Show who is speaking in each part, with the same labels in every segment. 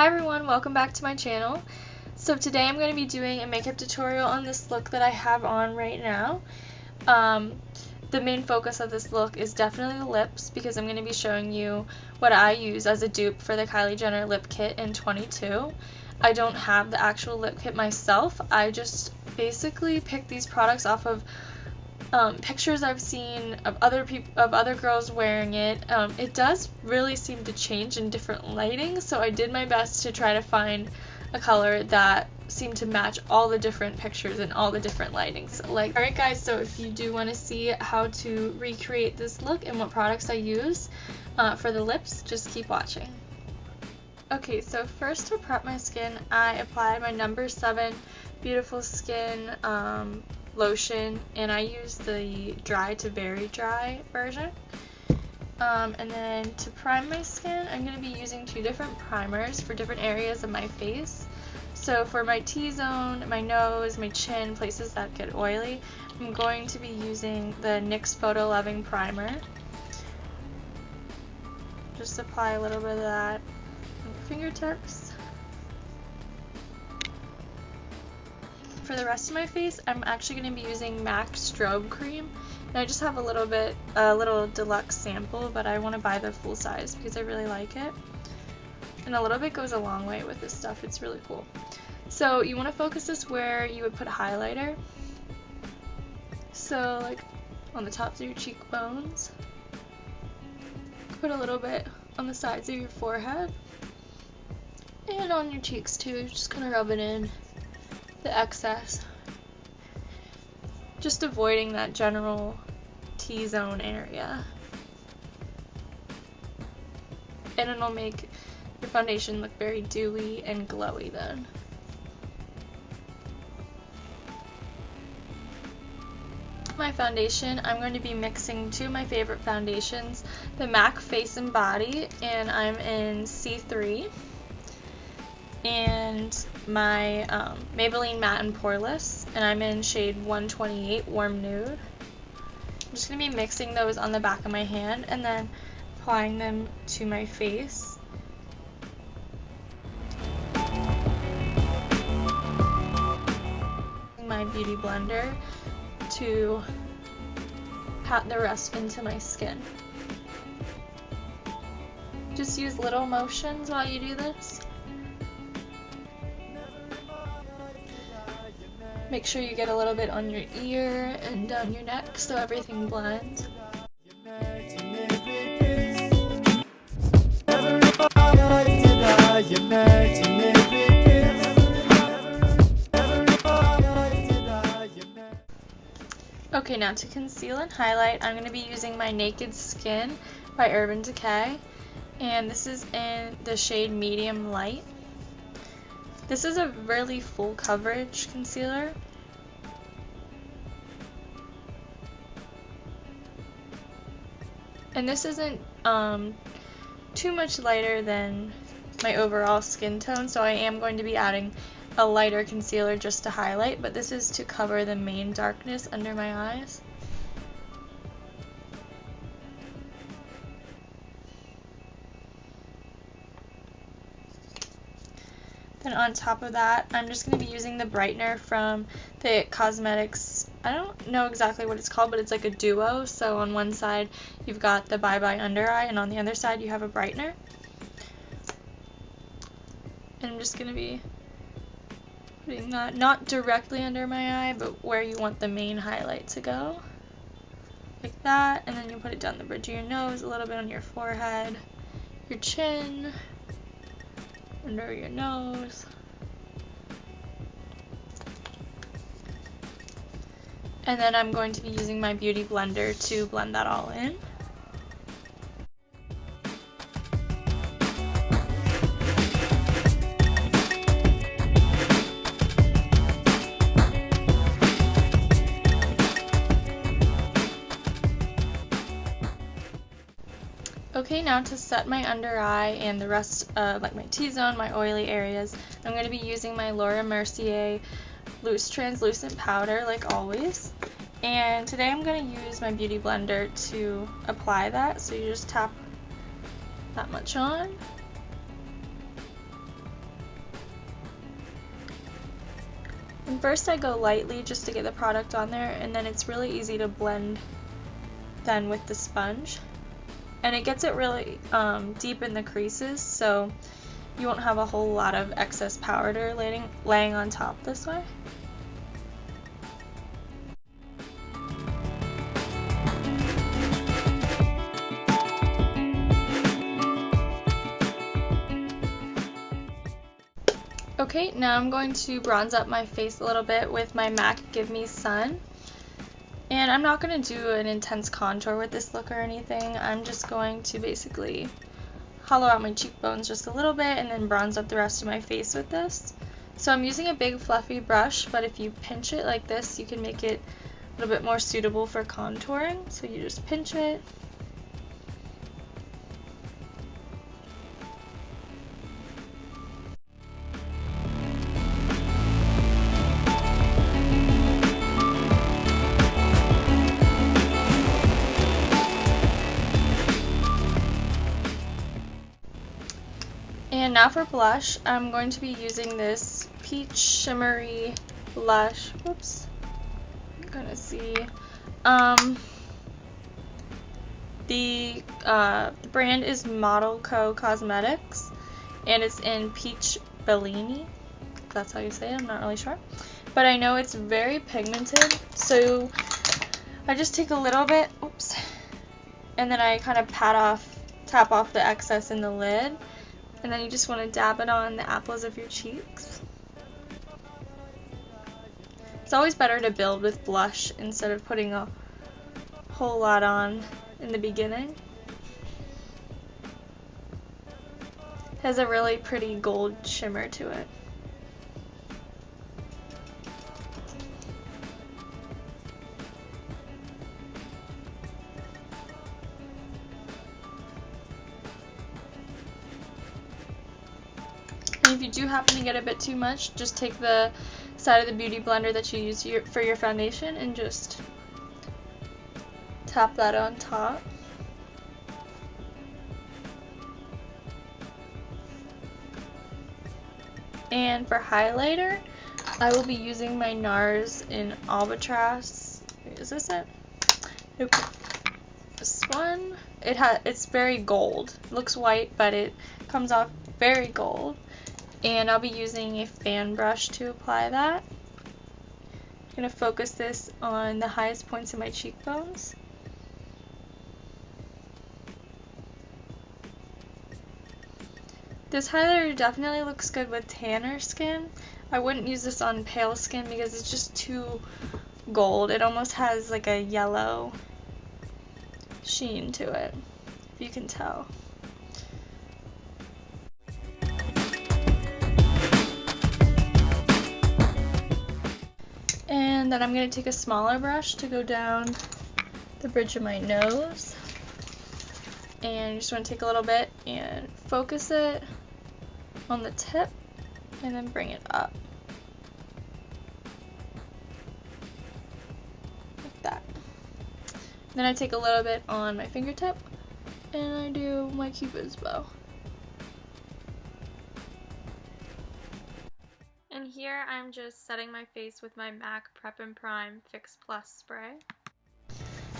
Speaker 1: Hi everyone, welcome back to my channel. So today I'm going to be doing a makeup tutorial on this look that I have on right now. The main focus of this look is definitely the lips because I'm going to be showing you what I use as a dupe for the Kylie Jenner Lip Kit in 22. I don't have the actual lip kit myself. I just basically picked these products off of pictures I've seen of other girls wearing it. It does really seem to change in different lighting, so I did my best to try to find a color that seemed to match all the different pictures and all the different lightings. Alright guys, so if you do want to see how to recreate this look and what products I use for the lips, just keep watching. Okay, so first to prep my skin, I applied my number 7 Beautiful Skin lotion, and I use the dry to very dry version. And then to prime my skin, I'm going to be using 2 different primers for different areas of my face. So for my T-zone, my nose, my chin, places that get oily, I'm going to be using the NYX Photo Loving Primer. Just apply a little bit of that on your fingertips. For the rest of my face, I'm actually going to be using MAC Strobe Cream, and I just have a little deluxe sample, but I want to buy the full size because I really like it. And a little bit goes a long way with this stuff. It's really cool. So you want to focus this where you would put highlighter. So like on the tops of your cheekbones. Put a little bit on the sides of your forehead. And on your cheeks too. Just kind of rub it in. The excess, just avoiding that general T-zone area, and it'll make your foundation look very dewy and glowy then. My foundation, I'm going to be mixing 2 of my favorite foundations, the MAC Face and Body, and I'm in C3, and my Maybelline Matte and Poreless, and I'm in shade 128 Warm Nude. I'm just going to be mixing those on the back of my hand and then applying them to my face. My beauty blender to pat the rest into my skin. Just use little motions while you do this. Make sure you get a little bit on your ear and down your neck so everything blends. Okay, now to conceal and highlight, I'm going to be using my Naked Skin by Urban Decay, and this is in the shade Medium Light. This is a really full coverage concealer. And this isn't too much lighter than my overall skin tone, so I am going to be adding a lighter concealer just to highlight, but this is to cover the main darkness under my eyes. Then on top of that, I'm just going to be using the brightener from the Cosmetics, I don't know exactly what it's called, but it's like a duo. So on one side you've got the Bye Bye Under Eye, and on the other side you have a brightener. And I'm just going to be putting that not directly under my eye, but where you want the main highlight to go. Like that, and then you put it down the bridge of your nose, a little bit on your forehead, your chin, under your nose, and then I'm going to be using my beauty blender to blend that all in. Okay, now to set my under eye and the rest of like my T-zone, my oily areas, I'm going to be using my Laura Mercier Loose Translucent Powder like always. And today I'm going to use my beauty blender to apply that, so you just tap that much on. And first I go lightly just to get the product on there, and then it's really easy to blend then with the sponge. And it gets it really deep in the creases, so you won't have a whole lot of excess powder laying on top this way. Okay, now I'm going to bronze up my face a little bit with my MAC Give Me Sun. And I'm not going to do an intense contour with this look or anything. I'm just going to basically hollow out my cheekbones just a little bit and then bronze up the rest of my face with this. So I'm using a big fluffy brush, but if you pinch it like this, you can make it a little bit more suitable for contouring. So you just pinch it. And now for blush, I'm going to be using this peach shimmery blush. Whoops, I'm gonna see. The brand is Model Co. Cosmetics, and it's in Peach Bellini. That's how you say it. I'm not really sure, but I know it's very pigmented. So I just take a little bit, oops, and then I kind of tap off the excess in the lid. And then you just want to dab it on the apples of your cheeks. It's always better to build with blush instead of putting a whole lot on in the beginning. It has a really pretty gold shimmer to it. And if you do happen to get a bit too much, just take the side of the beauty blender that you use for your foundation and just tap that on top. And for highlighter, I will be using my Nars in Albatross. Wait, is this it? Nope. This one. It's very gold. It looks white, but it comes off very gold. And I'll be using a fan brush to apply that. I'm going to focus this on the highest points of my cheekbones. This highlighter definitely looks good with tanner skin. I wouldn't use this on pale skin because it's just too gold. It almost has like a yellow sheen to it, if you can tell. And then I'm going to take a smaller brush to go down the bridge of my nose. And you just want to take a little bit and focus it on the tip and then bring it up. Like that. Then I take a little bit on my fingertip and I do my Cupid's bow. And here I'm just setting my face with my MAC Prep and Prime Fix Plus spray.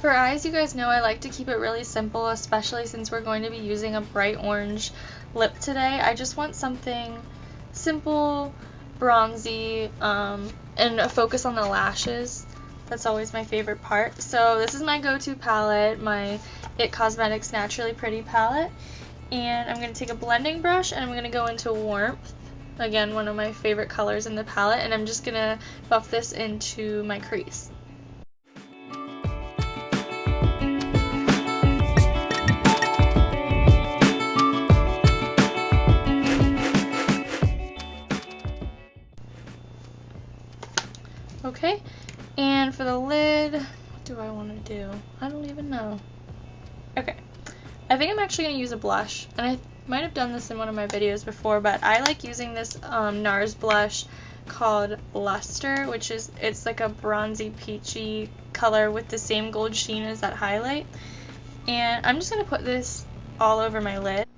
Speaker 1: For eyes, you guys know I like to keep it really simple, especially since we're going to be using a bright orange lip today. I just want something simple, bronzy, and a focus on the lashes. That's always my favorite part. So this is my go-to palette, my IT Cosmetics Naturally Pretty palette. And I'm going to take a blending brush and I'm going to go into Warmth. Again, one of my favorite colors in the palette, and I'm just going to buff this into my crease. Okay, and for the lid, what do I want to do? I don't even know. Okay, I think I'm actually going to use a blush, and I might have done this in one of my videos before, but I like using this Nars blush called Luster, which is, it's like a bronzy peachy color with the same gold sheen as that highlight. And I'm just going to put this all over my lid.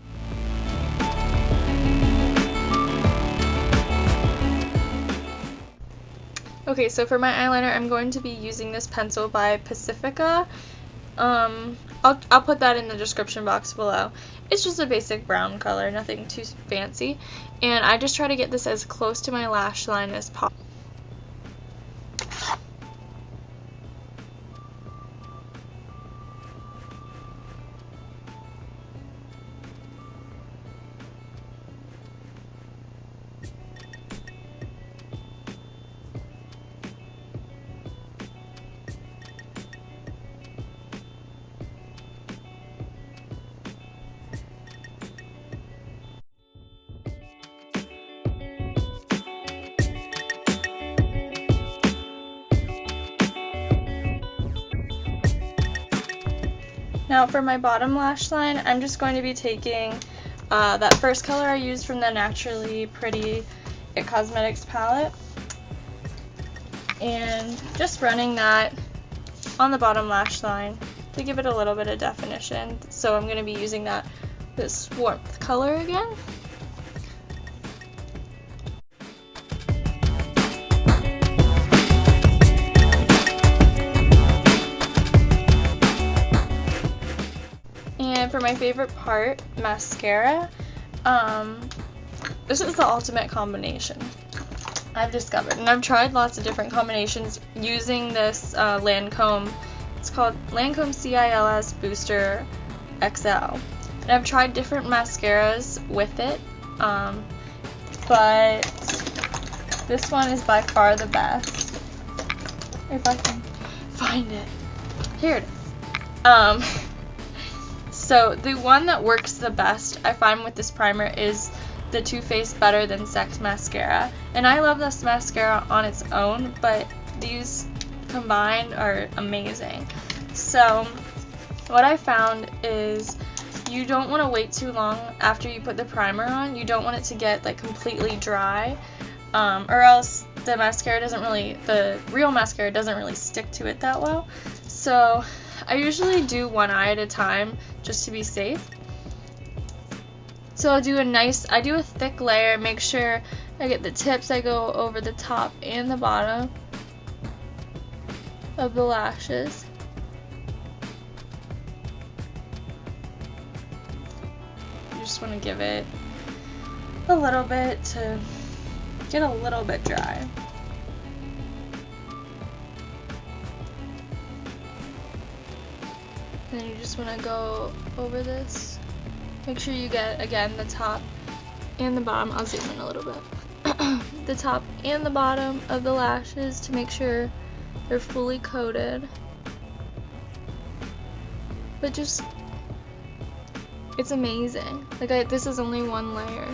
Speaker 1: Okay, so for my eyeliner, I'm going to be using this pencil by Pacifica. I'll put that in the description box below. It's just a basic brown color, nothing too fancy. And I just try to get this as close to my lash line as possible. Now for my bottom lash line, I'm just going to be taking that first color I used from the Naturally Pretty It Cosmetics palette and just running that on the bottom lash line to give it a little bit of definition. So I'm going to be using this warmth color again. And for my favorite part, mascara, this is the ultimate combination I've discovered, and I've tried lots of different combinations using this Lancome. It's called Lancome CILS Booster XL, and I've tried different mascaras with it, but this one is by far the best. If I can find it. Here it is. So the one that works the best, I find, with this primer is the Too Faced Better Than Sex Mascara. And I love this mascara on its own, but these combined are amazing. So what I found is you don't want to wait too long after you put the primer on. You don't want it to get like completely dry, or else the real mascara doesn't really stick to it that well. So I usually do one eye at a time just to be safe. So I do a thick layer, make sure I get the tips, I go over the top and the bottom of the lashes. You just want to give it a little bit to get a little bit dry. And then you just want to go over this. Make sure you get, again, the top and the bottom. I'll zoom in a little bit. The top and the bottom of the lashes to make sure they're fully coated. But just, it's amazing. Like, this is only one layer.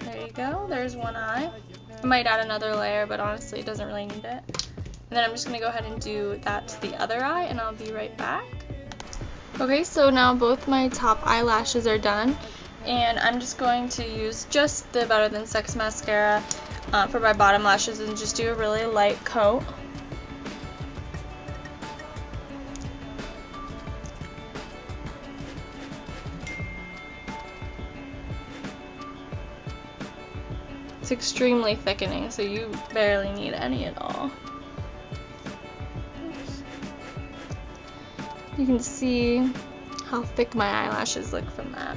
Speaker 1: There you go, there's one eye. I might add another layer, but honestly it doesn't really need it. And then I'm just going to go ahead and do that to the other eye, and I'll be right back. Okay, so now both my top eyelashes are done, and I'm just going to use just the Better Than Sex mascara for my bottom lashes and just do a really light coat. It's extremely thickening, so you barely need any at all. Oops. You can see how thick my eyelashes look from that.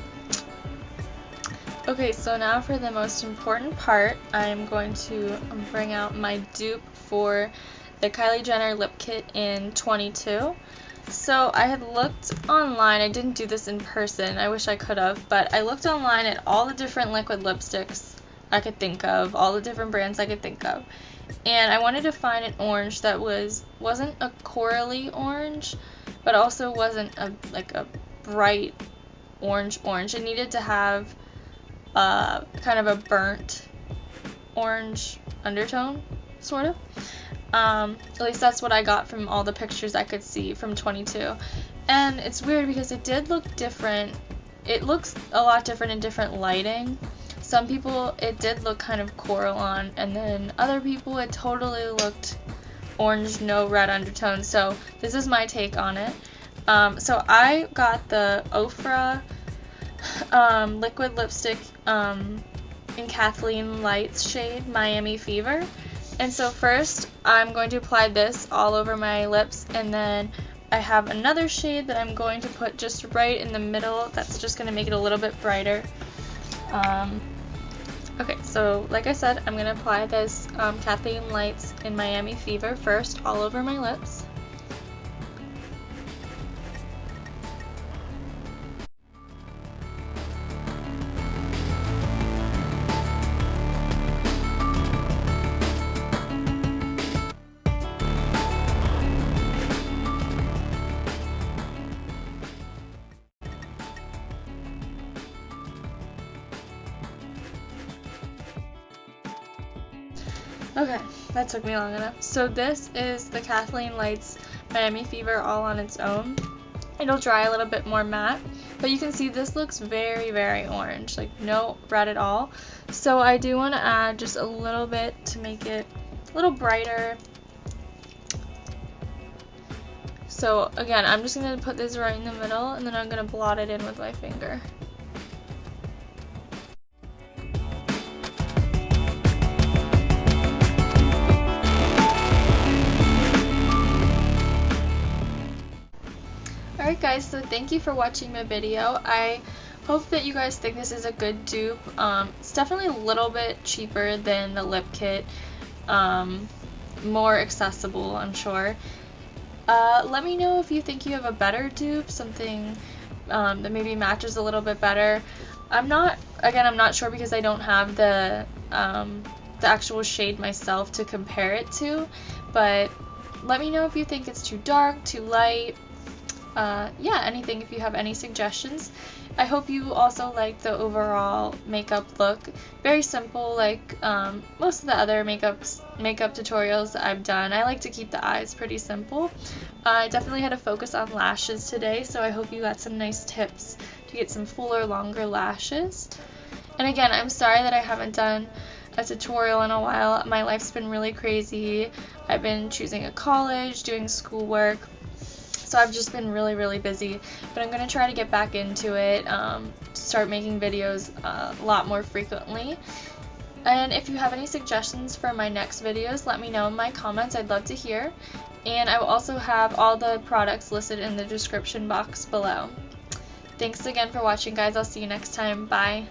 Speaker 1: Okay, so now for the most important part, I'm going to bring out my dupe for the Kylie Jenner Lip Kit in 22. So I had looked online, I didn't do this in person, I wish I could have, but I looked online at all the different liquid lipsticks I could think of, all the different brands I could think of, and I wanted to find an orange that wasn't a corally orange, but also wasn't a bright orange. It needed to have kind of a burnt orange undertone, sort of. At least that's what I got from all the pictures I could see from 22. And it's weird because it did look different. It looks a lot different in different lighting. some people it did look kind of coral on, and then other people it totally looked orange, no red undertones. So this is my take on it. So I got the Ofra liquid lipstick in Kathleenlights shade Miami Fever. And so first I'm going to apply this all over my lips, and then I have another shade that I'm going to put just right in the middle. That's just going to make it a little bit brighter. Okay, so like I said, I'm going to apply this Kathleenlights in Miami Fever first all over my lips. Okay, that took me long enough. So this is the Kathleenlights Miami Fever all on its own. It'll dry a little bit more matte, but you can see this looks very, very orange, like no red at all. So I do want to add just a little bit to make it a little brighter. So again, I'm just going to put this right in the middle, and then I'm going to blot it in with my finger. Alright guys, so thank you for watching my video. I hope that you guys think this is a good dupe. It's definitely a little bit cheaper than the lip kit, more accessible, I'm sure. Let me know if you think you have a better dupe, something that maybe matches a little bit better. I'm not sure because I don't have the actual shade myself to compare it to, but let me know if you think it's too dark, too light. Yeah, anything, if you have any suggestions. I hope you also like the overall makeup look. Very simple, like most of the other makeup tutorials that I've done. I like to keep the eyes pretty simple. I definitely had to focus on lashes today, so I hope you got some nice tips to get some fuller, longer lashes. And again, I'm sorry that I haven't done a tutorial in a while. My life's been really crazy. I've been choosing a college, doing schoolwork. So I've just been really, really busy, but I'm going to try to get back into it, start making videos a lot more frequently. And if you have any suggestions for my next videos, let me know in my comments. I'd love to hear. And I will also have all the products listed in the description box below. Thanks again for watching, guys. I'll see you next time. Bye.